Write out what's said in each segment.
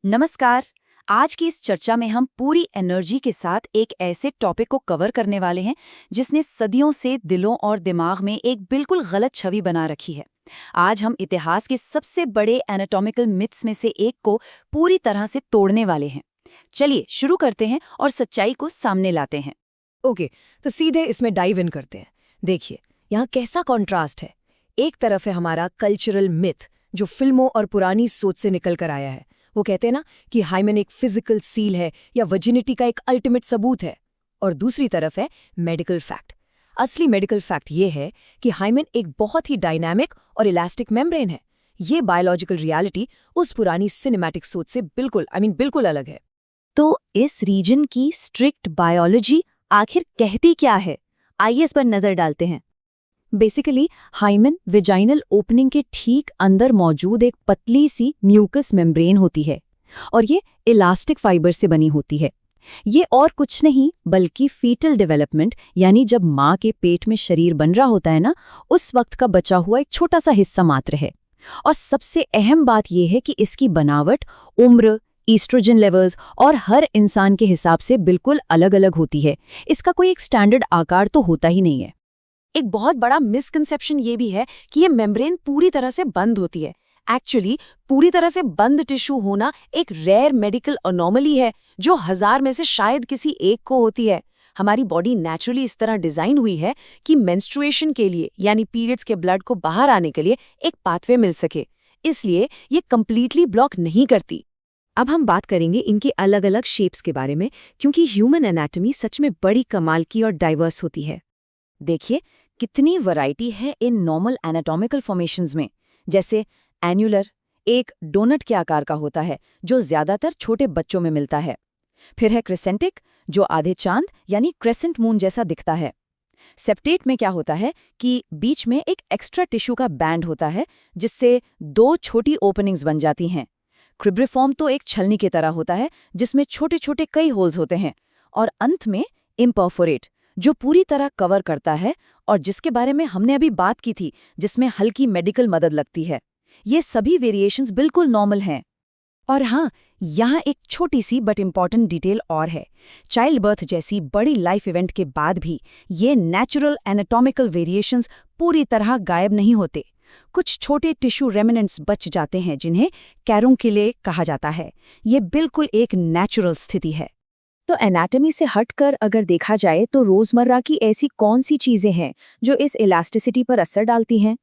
नमस्कार। आज की इस चर्चा में हम पूरी एनर्जी के साथ एक ऐसे टॉपिक को कवर करने वाले हैं जिसने सदियों से दिलों और दिमाग में एक बिल्कुल गलत छवि बना रखी है। आज हम इतिहास के सबसे बड़े एनाटॉमिकल मिथ्स में से एक को पूरी तरह से तोड़ने वाले हैं। चलिए शुरू करते हैं और सच्चाई को सामने लाते हैं। ओके, तो सीधे इसमें डाइव इन करते हैं। देखिए, यहाँ कैसा कॉन्ट्रास्ट है। एक तरफ है हमारा कल्चरल मिथ जो फिल्मों और पुरानी सोच से निकल कर आया है। वो कहते हैं ना कि हाइमेन एक फिजिकल सील है या वर्जिनिटी का एक अल्टीमेट सबूत है। और दूसरी तरफ है मेडिकल फैक्ट। असली मेडिकल फैक्ट ये है कि हाइमेन एक बहुत ही डायनामिक और इलास्टिक मेम्ब्रेन है। ये बायोलॉजिकल रियलिटी उस पुरानी सिनेमैटिक सोच से बिल्कुल अलग है। तो इस रीजन की स्ट्रिक्ट बायोलॉजी आखिर कहती क्या है? आइए इस पर नजर डालते हैं। बेसिकली हाइमेन वेजाइनल ओपनिंग के ठीक अंदर मौजूद एक पतली सी म्यूकस मेम्ब्रेन होती है और ये इलास्टिक फाइबर से बनी होती है। ये और कुछ नहीं बल्कि फीटल डेवलपमेंट यानी जब माँ के पेट में शरीर बन रहा होता है ना, उस वक्त का बचा हुआ एक छोटा सा हिस्सा मात्र है। और सबसे अहम बात यह है कि इसकी बनावट, उम्र, ईस्ट्रोजन लेवल्स और हर इंसान के हिसाब से बिल्कुल अलग अलग होती है। इसका कोई एक स्टैंडर्ड आकार तो होता ही नहीं है। एक बहुत बड़ा मिसकंसेप्शन ये भी है कि ये मेम्ब्रेन पूरी तरह से बंद होती है। एक्चुअली पूरी तरह से बंद टिश्यू होना एक रेयर मेडिकल अनोमली है जो 1000 में से शायद किसी एक को होती है। हमारी बॉडी नेचुरली इस तरह डिजाइन हुई है कि मेंस्ट्रुएशन के लिए यानी पीरियड्स के ब्लड को बाहर आने के लिए एक पाथवे मिल सके, इसलिए ये कंप्लीटली ब्लॉक नहीं करती। अब हम बात करेंगे इनके अलग अलग शेप्स के बारे में, क्योंकि ह्यूमन एनाटॉमी सच में बड़ी कमाल की और डाइवर्स होती है। देखिए कितनी वैरायटी है इन नॉर्मल एनाटॉमिकल फॉर्मेशंस में। जैसे एन्युलर, एक डोनट के आकार का होता है जो ज्यादातर छोटे बच्चों में मिलता है। फिर है क्रेसेंटिक जो आधे चांद यानी क्रेसेंट मून जैसा दिखता है। सेप्टेट में क्या होता है कि बीच में एक एक्स्ट्रा टिश्यू का बैंड होता है जिससे 2 छोटी ओपनिंग्स बन जाती हैं। क्रिब्रिफॉर्म तो एक छलनी की तरह होता है जिसमें छोटे छोटे कई होल्स होते हैं। और अंत में इम्परफोरेट जो पूरी तरह कवर करता है और जिसके बारे में हमने अभी बात की थी, जिसमें हल्की मेडिकल मदद लगती है। ये सभी वेरिएशंस बिल्कुल नॉर्मल हैं। और हाँ, यहाँ एक छोटी सी बट इम्पॉर्टेंट डिटेल और है। चाइल्ड बर्थ जैसी बड़ी लाइफ इवेंट के बाद भी ये नेचुरल एनाटॉमिकल वेरिएशंस पूरी तरह गायब नहीं होते। कुछ छोटे टिश्यू रेमिनेंट्स बच जाते हैं जिन्हें कैरुंकुले कहा जाता है। ये बिल्कुल एक नेचुरल स्थिति है। तो एनाटॉमी से हटकर अगर देखा जाए तो रोजमर्रा की ऐसी कौन सी चीजें हैं जो इस इलास्टिसिटी पर असर डालती हैं?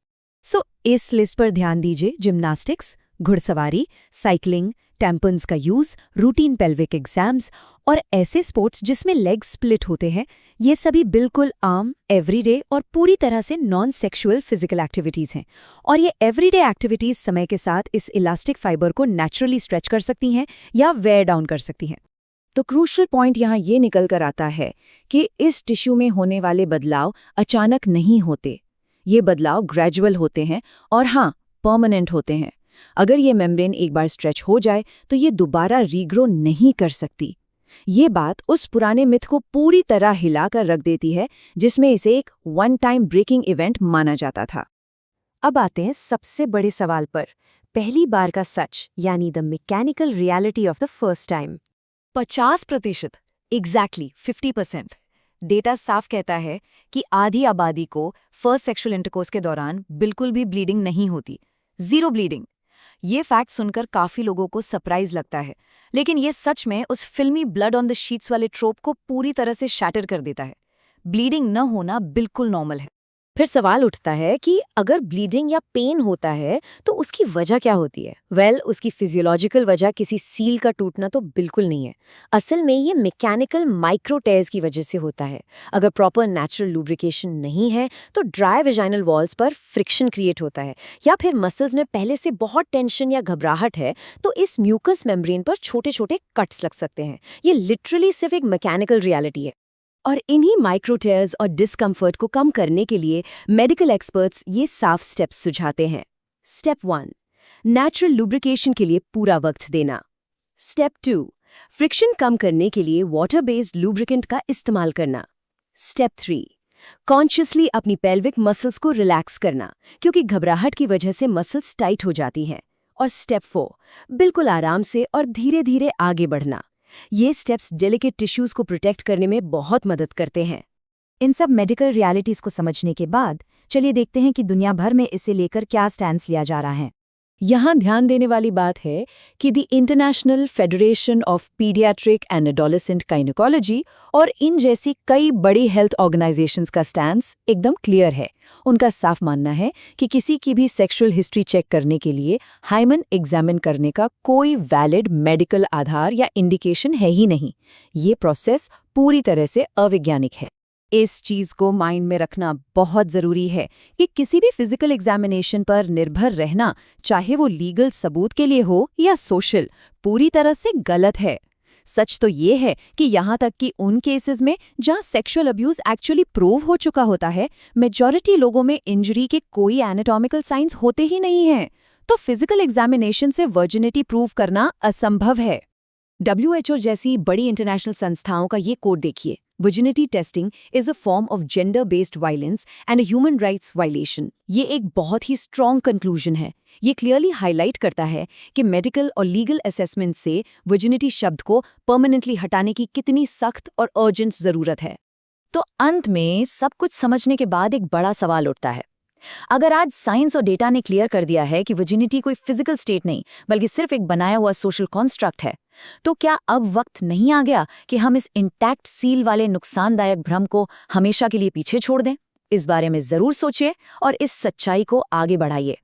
इस लिस्ट पर ध्यान दीजिए। जिम्नास्टिक्स, घुड़सवारी, साइकिलिंग, टैम्पन्स का यूज, रूटीन पेल्विक एग्जाम्स और ऐसे स्पोर्ट्स जिसमें लेग स्प्लिट होते हैं, ये सभी बिल्कुल आम, एवरीडे और पूरी तरह से नॉन सेक्सुअल फिजिकल एक्टिविटीज हैं। और ये एवरीडे एक्टिविटीज समय के साथ इस इलास्टिक फाइबर को नेचुरली स्ट्रेच कर सकती हैं या वेयर डाउन कर सकती हैं। तो क्रूशल पॉइंट यहाँ ये निकल कर आता है कि इस टिश्यू में होने वाले बदलाव अचानक नहीं होते। ये बदलाव ग्रेजुअल होते हैं और हाँ, परमानेंट होते हैं। अगर ये मेम्ब्रेन एक बार स्ट्रेच हो जाए तो ये दोबारा रीग्रो नहीं कर सकती। ये बात उस पुराने मिथ को पूरी तरह हिलाकर रख देती है जिसमें इसे एक वन टाइम ब्रेकिंग इवेंट माना जाता था। अब आते हैं सबसे बड़े सवाल पर, पहली बार का सच यानी the mechanical reality of the first time. 50%, exactly 50%। Data साफ कहता है कि आधी आबादी को फर्स्ट सेक्सुअल इंटरकोर्स के दौरान बिल्कुल भी ब्लीडिंग नहीं होती, 0 ब्लीडिंग। ये फैक्ट सुनकर काफी लोगों को सरप्राइज लगता है, लेकिन ये सच में उस फिल्मी ब्लड ऑन द शीट्स वाले ट्रोप को पूरी तरह से शैटर कर देता है। ब्लीडिंग न होना बिल्कुल नॉर्मल है। फिर सवाल उठता है कि अगर ब्लीडिंग या पेन होता है तो उसकी वजह क्या होती है? उसकी फिजियोलॉजिकल वजह किसी सील का टूटना तो बिल्कुल नहीं है। असल में ये मैकेनिकल माइक्रोटेयर्स की वजह से होता है। अगर प्रॉपर नेचुरल लुब्रिकेशन नहीं है तो ड्राई वेजाइनल वॉल्स पर फ्रिक्शन क्रिएट होता है, या फिर मसल्स में पहले से बहुत टेंशन या घबराहट है तो इस म्यूकस मेम्ब्रेन पर छोटे छोटे कट्स लग सकते हैं। ये लिटरली सिर्फ एक मैकेनिकल रियलिटी है। और इन्हीं माइक्रोटेयर्स और डिस्कम्फर्ट को कम करने के लिए मेडिकल एक्सपर्ट्स ये साफ स्टेप्स सुझाते हैं। स्टेप 1, नेचुरल लुब्रिकेशन के लिए पूरा वक्त देना। स्टेप 2, फ्रिक्शन कम करने के लिए वाटर बेस्ड लुब्रिकेंट का इस्तेमाल करना। स्टेप 3, कॉन्शियसली अपनी पेल्विक मसल्स को रिलैक्स करना, क्योंकि घबराहट की वजह से मसल्स टाइट हो जाती हैं। और स्टेप 4, बिल्कुल आराम से और धीरे धीरे आगे बढ़ना। ये स्टेप्स डेलिकेट टिश्यूज को प्रोटेक्ट करने में बहुत मदद करते हैं। इन सब मेडिकल रियलिटीज को समझने के बाद चलिए देखते हैं कि दुनिया भर में इसे लेकर क्या स्टैंड लिया जा रहा है। यहाँ ध्यान देने वाली बात है कि the international federation of paediatric and adolescent gynaecology और इन जैसी कई बड़ी हेल्थ ऑर्गेनाइजेशंस का स्टैंस एकदम क्लियर है। उनका साफ मानना है कि किसी की भी सेक्सुअल हिस्ट्री चेक करने के लिए हाइमन एग्जामिन करने का कोई वैलिड मेडिकल आधार या इंडिकेशन है ही नहीं। ये प्रोसेस पूरी तरह से अवैज्ञानिक है। इस चीज को माइंड में रखना बहुत जरूरी है कि किसी भी फिजिकल एग्जामिनेशन पर निर्भर रहना, चाहे वो लीगल सबूत के लिए हो या सोशल, पूरी तरह से गलत है। सच तो ये है कि यहाँ तक कि उन केसेस में जहाँ सेक्सुअल अब्यूज एक्चुअली प्रूव हो चुका होता है, मेजॉरिटी लोगों में इंजरी के कोई एनाटॉमिकल साइंस होते ही नहीं हैं। तो फिजिकल एग्जामिनेशन से वर्जिनिटी प्रूव करना असंभव है। WHO जैसी बड़ी इंटरनेशनल संस्थाओं का ये कोड देखिए, virginity testing is a form of gender-based violence and a human rights violation। ये एक बहुत ही स्ट्रॉन्ग कंक्लूजन है। ये क्लियरली हाईलाइट करता है कि मेडिकल और लीगल असेसमेंट से virginity शब्द को परमानेंटली हटाने की कितनी सख्त और अर्जेंट जरूरत है। तो अंत में सब कुछ समझने के बाद एक बड़ा सवाल उठता है। अगर आज साइंस और डेटा ने क्लियर कर दिया है कि वर्जिनिटी कोई फिजिकल स्टेट नहीं बल्कि सिर्फ एक बनाया हुआ सोशल कॉन्स्ट्रक्ट है, तो क्या अब वक्त नहीं आ गया कि हम इस इंटैक्ट सील वाले नुकसानदायक भ्रम को हमेशा के लिए पीछे छोड़ दें? इस बारे में जरूर सोचिए और इस सच्चाई को आगे बढ़ाइए।